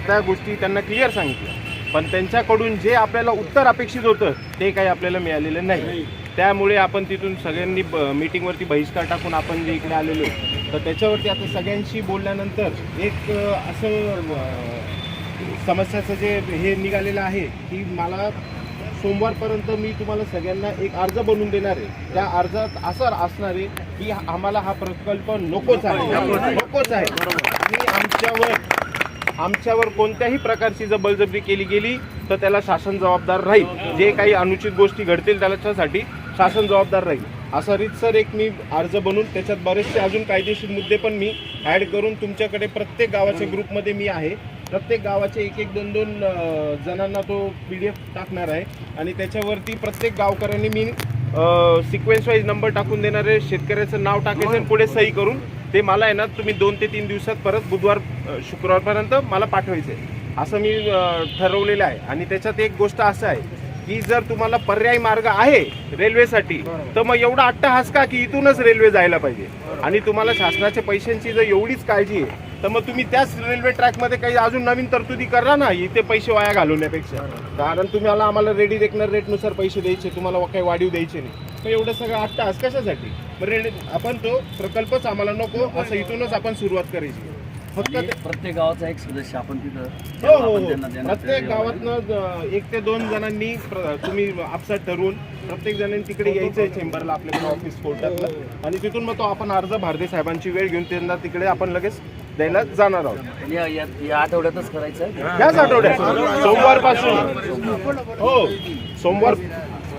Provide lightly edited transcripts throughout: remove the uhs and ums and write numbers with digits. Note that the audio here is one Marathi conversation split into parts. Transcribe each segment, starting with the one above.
त्या गोष्टी त्यांना क्लिअर सांगितल्या, पण त्यांच्याकडून जे आपल्याला उत्तर अपेक्षित होतं ते काही आपल्याला मिळालेलं नाही. त्यामुळे आपण तिथून सगळ्यांनी मीटिंगवरती बहिष्कार टाकून आपण जे इकडे आलेलो, तर त्याच्यावरती आता सगळ्यांशी बोलल्यानंतर एक असं समस्याचं जे हे निघालेलं आहे की मला सोमवारपर्यंत मी तुम्हाला सगळ्यांना एक अर्ज बनवून देणार आहे. त्या अर्जात असं असणार आहे की आम्हाला हा प्रकल्प नकोच आहे. आणि आमच्यावर कोणत्याही प्रकारची जर बळजबरी केली गेली तर त्याला शासन जबाबदार राहील. जे काही अनुचित गोष्टी घडतील त्याच्यासाठी शासन जबाबदार राहील. असा रीतसर एक मी अर्ज बनवून त्याच्यात बरेचसे अजून कायदेशीर मुद्दे पण मी ॲड करून तुमच्याकडे प्रत्येक गावाच्या ग्रुपमध्ये मी आहे. प्रत्येक गावाचे एक एक दोन दोन जणांना तो PDF टाकणार आहे आणि त्याच्यावरती प्रत्येक गावकऱ्यांनी मी सिक्वेन्स वाईज नंबर टाकून देणार आहे. शेतकऱ्याचं नाव टाकायचं आणि पुढे सही करून ते मला आहे ना तुम्ही 2 ते 3 दिवसात परत बुधवार शुक्रवारपर्यंत मला पाठवायचं आहे असं मी ठरवलेलं आहे. आणि त्याच्यात एक गोष्ट असं आहे की जर तुम्हाला पर्यायी मार्ग आहे रेल्वेसाठी तर मग एवढा अट्टहास का की इथूनच रेल्वे जायला पाहिजे. आणि तुम्हाला शासनाच्या पैशांची जर एवढीच काळजी आहे तर मग तुम्ही त्याच रेल्वे ट्रॅकमध्ये काही अजून नवीन तरतुदी करा ना, इथे पैसे वाया घालवण्यापेक्षा. कारण तुम्हाला आम्हाला रेडी रेकनर रेटनुसार पैसे द्यायचे, तुम्हाला काही वाढीव द्यायचे नाही. मग एवढं सगळं अट्टहास कशासाठी? आपण तो प्रकल्पच आम्हाला नको असं इथूनच आपण सुरुवात करायची. फक्त प्रत्येक गावाचा एक सदस्य आपण तिथं हो प्रत्येक गावातनं 1 ते 2 जणांनी तुम्ही आपसात ठरवून प्रत्येक जणांनी तिकडे यायचं आहे चेंबरला आपल्या ऑफिस कोर्टातलं. आणि तिथून मग तो आपण अर्ज भारदे साहेबांची वेळ घेऊन त्यांना तिकडे आपण लगेच द्यायला जाणार आहोत. या आठवड्यातच करायचं, याच आठवड्यात सोमवारपासून. हो सोमवार.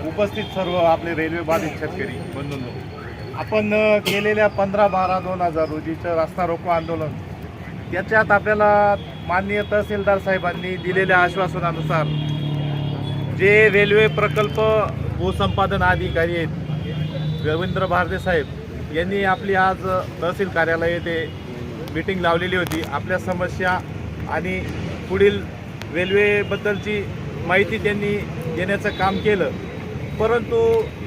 उपस्थित सर्व आपले रेल्वे बाधित शेतकरी बंधूंनो, आपण केलेल्या 15/12/2000 रोजीचं रास्ता रोको आंदोलन, त्याच्यात आपल्याला माननीय तहसीलदार साहेबांनी दिलेल्या आश्वासनानुसार जे रेल्वे प्रकल्प भूसंपादन अधिकारी आहेत रवींद्र भारदे साहेब यांनी आपली आज तहसील कार्यालय येथे मीटिंग लावलेली होती. आपल्या समस्या आणि पुढील रेल्वेबद्दलची माहिती त्यांनी देण्याचं काम केलं. परंतु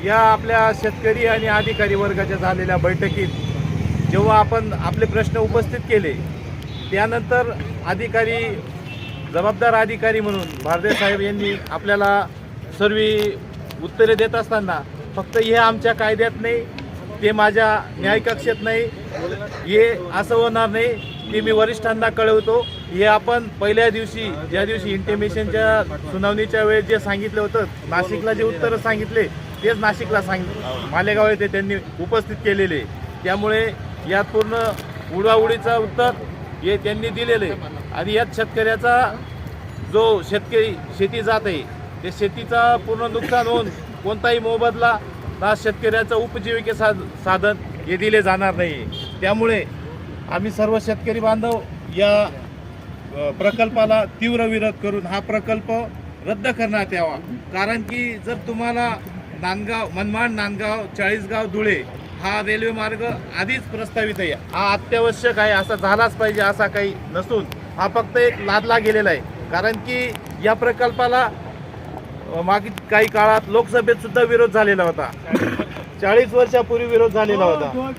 या आपल्या शेतकरी आणि अधिकारी वर्गाच्या झालेल्या बैठकीत जेव्हा आपण आपले प्रश्न उपस्थित केले त्यानंतर जबाबदार अधिकारी म्हणून भारदे साहेब यांनी आपल्याला सर्व उत्तरे देत असताना फक्त हे आमच्या कायद्यात नाही, ते माझ्या न्यायकक्षेत नाही, हे असं होणार नाही, ते मी वरिष्ठांना कळवतो. हे आपण पहिल्या दिवशी ज्या दिवशी इंटिमेशनच्या सुनावणीच्या वेळेस जे सांगितलं होतं, नाशिकला जे उत्तरं सांगितले तेच नाशिकला मालेगाव येथे त्यांनी उपस्थित केलेले. त्यामुळे यात पूर्ण उडाउडीचा उत्तर हे त्यांनी दिलेले. आणि यात शेतकऱ्याचा जो शेती जात आहे ते शेतीचा पूर्ण नुकसान होऊन कोणताही मोबदला ना शेतकऱ्याचं उपजीविके साधन हे दिले जाणार नाही. त्यामुळे आम्ही सर्व शेतकरी बांधव या प्रकल्पाला तीव्र विरोध करून हा प्रकल्प रद्द करण्यात यावा. कारण की जर तुम्हाला मनमाड, नांदगाव, चाळीसगाव, धुळे हा रेल्वे मार्ग आधीच प्रस्तावित आहे, हा अत्यावश्यक आहे, असा झालाच पाहिजे असा काही नसून हा फक्त एक लादला गेलेला आहे. कारण की या प्रकल्पाला मागील काही काळात लोकसभेत सुद्धा विरोध झालेला होता. 40 वर्षापूर्वी विरोध झालेला होता.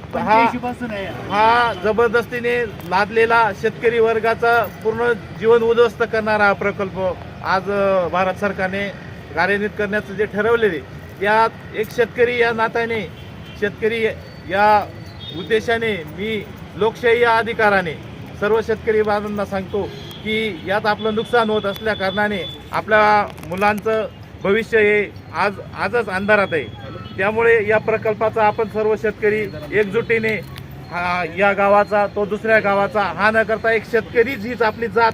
हा जबरदस्तीने लादलेला शेतकरी वर्गाचा पूर्ण जीवन उद्ध्वस्त करणारा हा प्रकल्प आज भारत सरकारने कार्यान्वित करण्याचं जे ठरवलेले, त्यात एक शेतकरी या नात्याने, शेतकरी या उद्देशाने मी लोकशाही या अधिकाराने सर्व शेतकरी बांधवांना सांगतो की यात आपलं नुकसान होत असल्या कारणाने आपल्या मुलांचं भविष्य हे आजच अंधारात आहे. त्यामुळे या प्रकल्पाचा आपण सर्व शेतकरी एकजुटीने या गावाचा तो दुसऱ्या गावाचा हा न करता एक शेतकरीच हीच आपली जात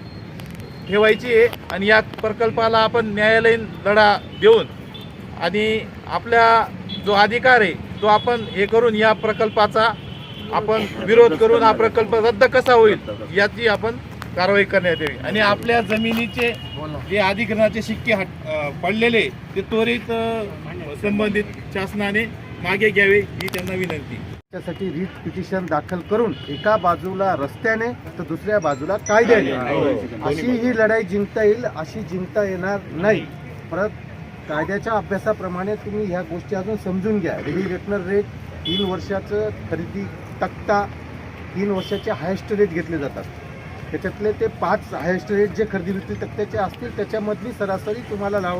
ठेवायची आहे. आणि या प्रकल्पाला आपण न्यायालयीन लढा देऊन आणि आपल्या जो अधिकार आहे तो आपण हे करून या प्रकल्पाचा आपण विरोध करून हा प्रकल्प रद्द कसा होईल याची आपण कारवाई करण्यात यावी. आणि आपल्या जमिनीचे जे अधिग्रहणाचे शिक्के पडलेले ते त्वरित संबंधित शासनाने मागे घ्यावे ही त्यांना विनंती. त्यासाठी रीट पिटिशन दाखल करून एका बाजूला रस्त्याने तर दुसऱ्या बाजूला कायद्याने अशी ही लढाई जिंकता येईल, अशी जिंकता येणार नाही. परत कायद्याच्या अभ्यासाप्रमाणे तुम्ही ह्या गोष्टी अजून समजून घ्या. रेट 3 वर्षाचं खरेदी तक्ता 3 वर्षाचे हायेस्ट रेट घेतले जातात. त्याच्यातले ते 5 हायेस्ट रेट जे खरेदी विक्री तक्त्याचे असतील त्याच्यामधली सरासरी तुम्हाला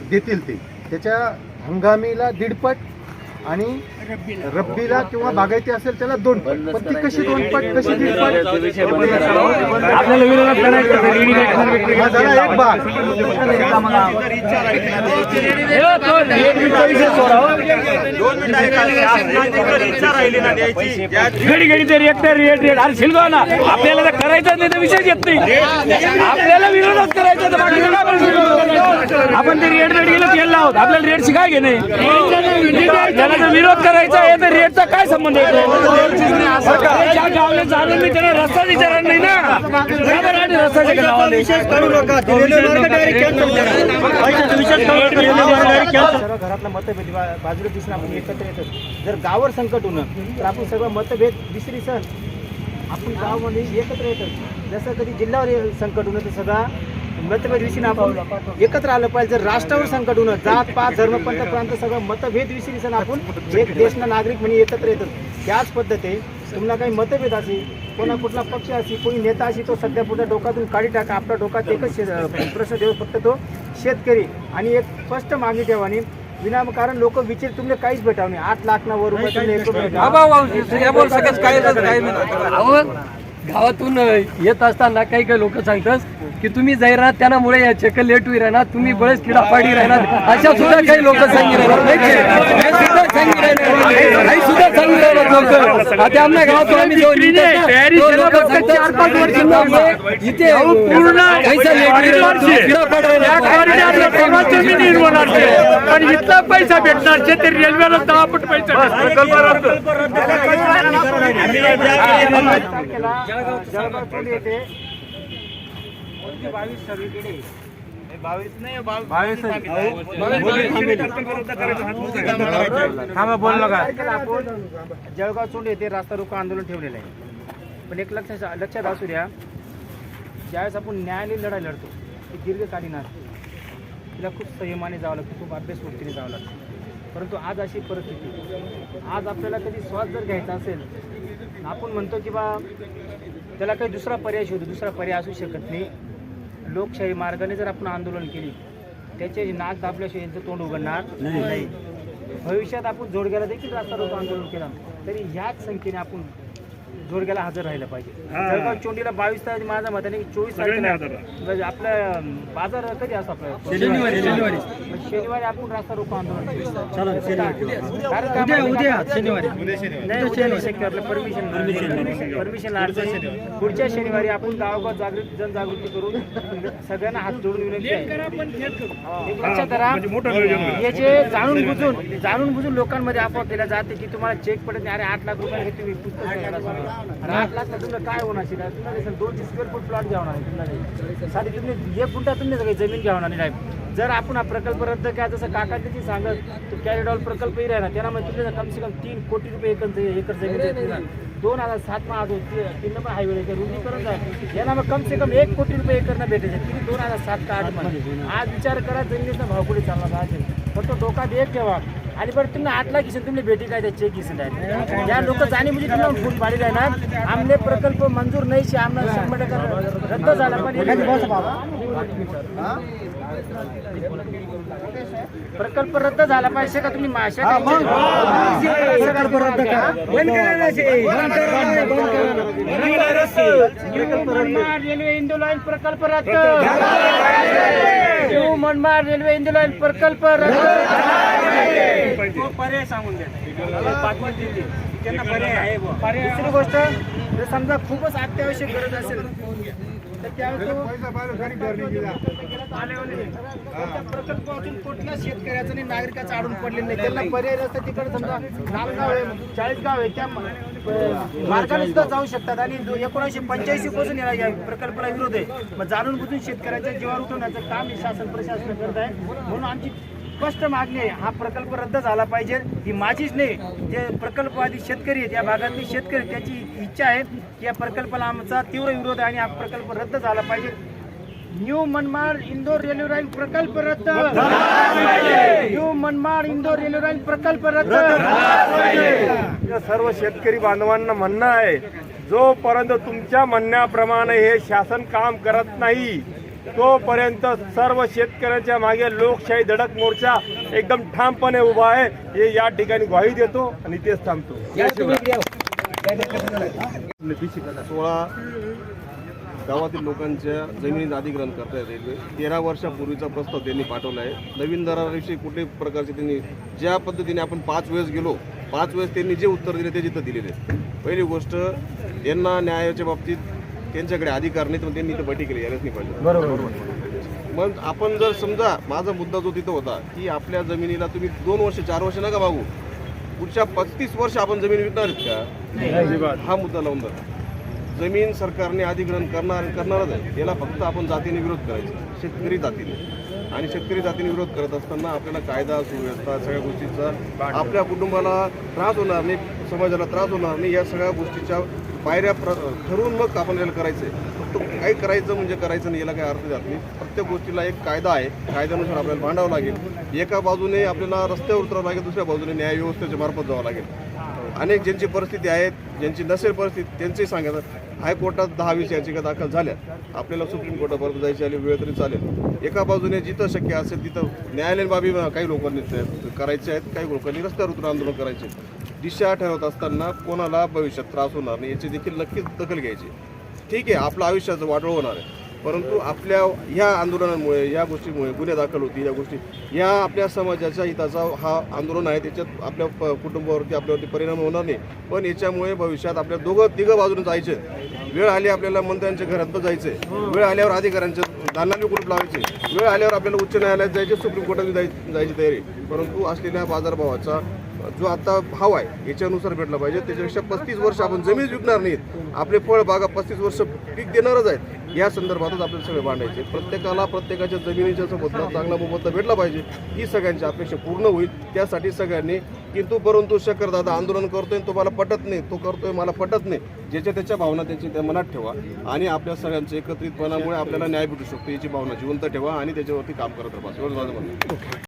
देतील ते. त्याच्या हंगामीला 1.5 पट आणि रब्बीला किंवा बागायती असेल त्याला 2 पट. पण ती कशी 2 पट कशी 1.5 पट आपल्याला विरोधात करायचं हा झाला एक भाग. घडी घडी तरी एकतर रेट अरे शिल्वा ना आपल्याला तर करायचं नाही तर विषय येत नाही. आपल्याला विरोधात करायचं तर बाकी काय करू? आपण ते रेट गेलं केलं आहोत. आपल्याला रेटची काय घेणे? त्याला जर विरोध करायचा आहे तर रेटचा काय संबंध येतो? ज्या गावले जाणून मी त्याला रस्ता विचारणार नाही ना. बरोबर आहे ना, रस्त्याच्या गावाला सर्व घरातला मतभेद बाजूला दिसून आपण एकत्र येतो. जर गावावर संकट होणं तर आपण सगळं मतभेद विसरी सण आपण गावामध्ये एकत्र येतो. जसं कधी जिल्ह्यावर संकट होणं तर सगळा मतभेद विसरून आपण एकत्र आलं पाहिजे. जर राष्ट्रावर संकट होणं जात पात धर्म पंथ प्रांत सगळं मतभेद विसरी सण आपण एक देशना नागरिक म्हणून एकत्र येतो. त्याच पद्धती तुम्हाला काही मतभेद असेल कोणा कुठला पक्ष असेल कोणी नेता असेल तो सध्या पुढे डोक्यातून काढी टाका. आपला डोक्यात एकच प्रश्न देऊ फक्त तो शेतकरी आणि एक स्पष्ट मागणी ठेवानी विनाकारण लोक विचार तुम्ही काहीच भेटाव नाही. 8 लाख ना वर रुपये गावातून येत असताना काही काही लोक सांगतात की तुम्ही जाईरात त्यामुळे या चेक लेट होई राहणार तुम्ही बळेच किडा पाडी राहणार अशा सुद्धा काही लोक सांगी राहणार लोक. आता आमच्या गावातून आम्ही इथे पण इथला पैसा भेटणार ते रेल्वेला 10 पट पैसा जळगाव पुणे येथे 22 सगळीकडे 22 नाही 22 आपण जळगाव चोंड येथे रास्ता रोको आंदोलन ठेवलेलं आहे. पण एक लक्षात असू द्या ज्यावेळेस आपण न्यायालयीन लढाई लढतो ती दीर्घकालीन असते. तिला खूप संयमाने जावं लागतं खूप अभ्यासपूर्तीने जावं लागतं. परंतु आज अशी परिस्थिती आज आपल्याला कधी श्वास जर घ्यायचा असेल आपण म्हणतो की बा त्याला काही दुसरा पर्याय शोधू. दुसरा पर्याय असू शकत नाही. लोकशाही मार्गाने जर आपण आंदोलन केली त्याचे नाक दाबल्याशिवाय यांचं तोंड उघडणार नाही. भविष्यात आपण जोडग्याला देखील रास्ता रोको आंदोलन केलं तरी ह्याच संख्येने आपण जोडग्याला हजर राहिलं पाहिजे. जळगाव चोंडीला 22 तारीख माझ्या मताने 24 तारखेला आपला बाजार कधी असतो आपला शनिवारी आपण रास्ता रोको आंदोलन परमिशन पुढच्या शनिवारी आपण गावोगाव जनजागृती करून सगळ्यांना हात जोडून विनंती आहे. लक्षात करा याचे जाणून बुजून लोकांमध्ये अफवा केल्या जाते की तुम्हाला चेक पडत नाही. अरे 8 लाख रुपये हे तुम्ही पुस्तक 8 लाख तुला काय होणार तुम्हाला 200 स्क्वेअर फूट प्लॉट घ्यावणार आहे. तुम्हाला साधी तुम्ही 1 गुंठा तुम्ही काही जमीन घ्यावणार नाही. जर आपण हा प्रकल्प रद्द केला जसं काकांनी सांगत तो कॅरिडॉल प्रकल्पही राहणार त्याला मग तुम्ही कम से कम 3 कोटी रुपये एकर जमीन 2007 मा 3 नंबर हायवे रुंदीकरण आहे याला मग कम से कम 1 कोटी रुपये एकरनं भेटायचे. किती 2007 का 8 मध्ये. आज विचार करा जमिनीचा भाव कुठे चालला असेल फक्त डोक्यात एक ठेवा. आणि बरं तुम्ही 8 लाख घेशील तुम्ही भेटी काय त्या चेक घेशील आहे ज्या लोक जाणे म्हणजे तुम्हाला फूट पाडी राहणार. आमने प्रकल्प मंजूर नाही शे आम्हाला 100% रद्द झाला प्रकल्प रद्द झाला पाहिजे का तुम्ही रेल्वे इंदू लाईन प्रकल्प रद्द मनमाड रेल्वे इंदू लाईन प्रकल्प रद्द पर्याय सांगून द्या त्यांना पर्याय आहे. दुसरी गोष्ट जर समजा खूपच अत्यावश्यक गरज असेल तर त्यावेळेस प्रकल्पातून कुठल्या शेतकऱ्याचं नाही नागरिकाचं आडून पडलेलं नाही. त्यांना पर्याय रस्ता तिकडे समजा नालगाव आहे 40 गाव आहे त्या मार्गाने सुद्धा जाऊ शकतात. आणि 1985 पासून या प्रकल्पाला विरोध आहे. मग जाणून बुजून शेतकऱ्यांच्या जीवावर उठवण्याचं काम शासन प्रशासन करत आहे. म्हणून आमची स्पष्ट मागणी आहे हा प्रकल्प रद्द झाला पाहिजे. ही माझीच नाही जे प्रकल्पवादी शेतकरी आहेत या भागातले शेतकरी त्याची इच्छा आहे की या प्रकल्पाला आमचा तीव्र विरोध आहे आणि हा प्रकल्प रद्द झाला पाहिजे. New Manmad Indore railway line प्रकल्प रद्द जो मनमाड इंदोर रेल्वे लाईन प्रकल्प रद्द. या सर्व शेतकरी बांधवांना म्हणणं आहे, जोपर्यंत तुमच्या म्हणण्याप्रमाणे हे शासन काम करत नाही तोपर्यंत सर्व शेतकऱ्यांच्या मागे लोकशाही धडक मोर्चा एकदम ठामपणे उभा आहे, हे या ठिकाणी ग्वाही देतो आणि तेच थांबतो. 16 गावातील लोकांच्या जमिनीत अधिग्रहण करतायत रेल्वे. 13 वर्षापूर्वीचा प्रस्ताव त्यांनी पाठवला आहे. नवीन दराविषयी कुठल्याही प्रकारचे त्यांनी ज्या पद्धतीने आपण 5 वेळेस गेलो, 5 वेळेस त्यांनी जे उत्तर दिले ते जिथं दिलेले. पहिली गोष्ट, त्यांना न्यायाच्या बाबतीत त्यांच्याकडे अधिकार नाही, तर त्यांनी इथं बैठी केली, यायलाच नाही पाहिजे. बरोबर. मग आपण जर समजा, माझा मुद्दा जो तिथं होता की आपल्या जमिनीला तुम्ही 2 वर्ष 4 वर्ष नका मागू, पुढच्या 35 वर्ष आपण जमीन विकणार आहेत का, हा मुद्दा लावून जातो. जमीन सरकारने अधिग्रहण करणारच आहे, याला फक्त आपण जातीने विरोध करायचा, शेतकरी जातीने. आणि शेतकरी जातीने विरोध करत असताना आपल्याला कायदा सुव्यवस्था सगळ्या गोष्टीचा आपल्या कुटुंबाला त्रास होणार नाही, समाजाला त्रास होणार नाही, या सगळ्या गोष्टीच्या पायऱ्या ठरवून मग आपण याला करायचं आहे. फक्त काही करायचं म्हणजे करायचं नाही, याला काही अर्थ जात नाही. प्रत्येक गोष्टीला एक कायदा आहे, कायद्यानुसार आपल्याला भांडावं लागेल. एका बाजूने आपल्याला रस्त्यावर उतरावं लागेल, दुसऱ्या बाजूने न्याय व्यवस्थेच्या मार्फत जावं लागेल. अनेक ज्यांची परिस्थिती आहे, ज्यांची नसेल परिस्थिती, त्यांचंही सांगायचं. हायकोर्टात 10-20 याचिका दाखल झाल्या, आपल्याला सुप्रीम कोर्टापर्यंत जायची आली वेळ तरी चालेल. एका बाजूने जिथं शक्य असेल तिथं न्यायालयीन बाबी काही लोकांनी करायच्या आहेत, काही लोकांनी रस्त्यावर उतरून आंदोलन करायचे. दिशा ठरवत असताना कोणाला भविष्यात त्रास होणार नाही याची देखील नक्कीच दखल घ्यायची. ठीक आहे, आपलं आयुष्याचं वाटोळ होणार आहे, परंतु आपल्या ह्या आंदोलनामुळे, या गोष्टीमुळे गुन्हे दाखल होतील, या गोष्टी या आपल्या समाजाच्या हिताचा हा आंदोलन आहे, त्याच्यात आपल्या कुटुंबावरती आपल्यावरती परिणाम होणार नाही. पण याच्यामुळे भविष्यात आपल्या तिघं बाजूने जायचे. वेळ आली आपल्याला मंत्र्यांच्या घरात जायचे, वेळ आल्यावर अधिकाऱ्यांच्या दालनाने कुलूप लावायचे, वेळ आल्यावर आपल्याला उच्च न्यायालयात जायचे, सुप्रीम कोर्टात जायची तयारी. परंतु असलेल्या बाजारभावाचा जो आता भाव आहे याच्यानुसार भेटला पाहिजे. त्याच्यापेक्षा 35 वर्ष आपण जमीन विकणार नाहीत, आपले फळ बागा 35 वर्ष पीक देणारच आहेत. या संदर्भातच आपल्याला सगळे मांडायचे. प्रत्येकाला प्रत्येकाच्या जमिनीच्या मोबदला, चांगला मोबदला भेटला पाहिजे, ही सगळ्यांची अपेक्षा पूर्ण होईल. त्यासाठी सगळ्यांनी किंतु परंतु शकरदादा आंदोलन करतोय, तुम्हाला पटत नाही, तो करतोय, मला पटत नाही, ज्याच्या त्याच्या भावना त्याची त्या मनात ठेवा आणि आपल्या सगळ्यांच्या एकत्रितपणामुळे आपल्याला न्याय भेटू शकतो याची भावना जिवंत ठेवा आणि त्याच्यावरती काम करत राहा. एवढं माझं म्हणणं.